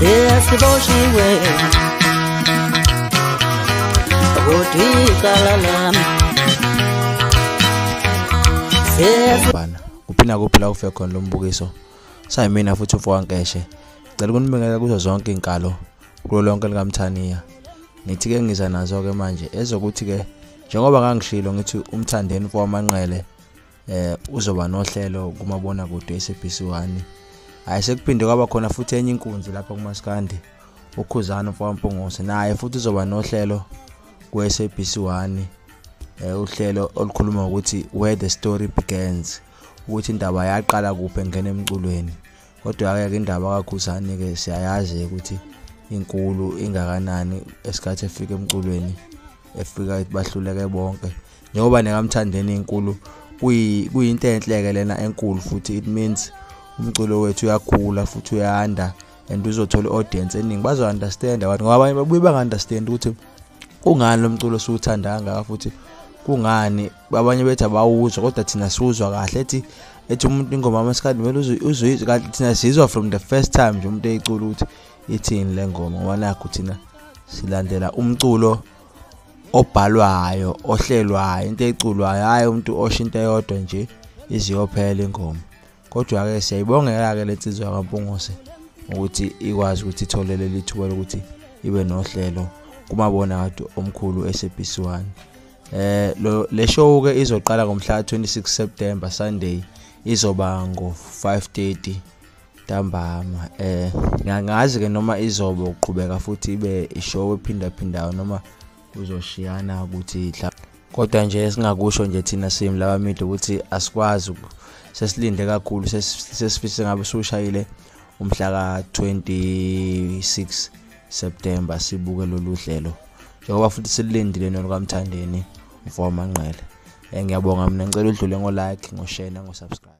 sesiboshiwe kodwa icala lami bana kuphina kuphila ufe khona lo mbukiso sayimina futhi uFowankeshe ngicela ukunibingelela kuzo zonke inkalo kulo lonke likaMthaniya. Ngithi ke ngiza nazo ke manje ezokuthi ke njengoba ngangishilo ngithi uMthandeni Mfowamanqele uzoba nohlelo kumabona kude SABC1. Hayi sekuphinde kwaba khona futhi enye inkunzi lapha kuMaskandi uKhuzana Mfowampungose naye futhi uzoba nohlelo ku SABC1 uhlelo olukhuluma ukuthi where the story begins, ukuthi indaba yaqala kuphi engene emculweni. Kodwa ke indaba kaKhuzani ke siyayazi ukuthi inkulu ingakanani esikhathi efika emculweni efika bahluleke bonke njengoba nekaMthandeni inkulu kuyinto enhle ke lena enkulu futhi it means umculo wethu uyakhula futhi uyanda and uzothola audience eningi bazo understand abantu ngoba abanye babuye banga understand ukuthi kungani lo mculo siwuthanda kangaka futhi kungani abanye bethu abawuzwa kodwa thina siwuzwa kahle ethi umuntu ingoma amasikhathi vele uzuyizwa kahle thina sizwa from the first time nje umuntu eyicula ukuthi ithini le ngoma ngoba nakho thina silandela umculo obhalwayo ohlelwayo into eculwayo hayi umuntu oshinto eyodwa nje iziyophela ingoma. Kodwa ke siyayibongela ke lensizwa kaMpungose ukuthi ikwazi ukuthi itholele lithuba lokuthi ibe nohlelo kumabona kade omkhulu SABC1. Le show ke izoqala ngomhla 26 September Sunday izoba ngo-5:30 ntambama. Ngiyangazi ke noma izobe uqhubeka futhi ibe ishow ephinda noma kuzoshiyana ukuthi kodwa nje singakusho nje thina simlaba midi ukuthi asikwazi sesilinde kakhulu sesifise ngabe sushayile umhla ka-26 September sibuke lolu hlelo njengoba futhi silindile nokaMthandeni Mfowamanqele. Ngiyabonga mina ngicela udlule ngo-like ngo-share nango-subscribe.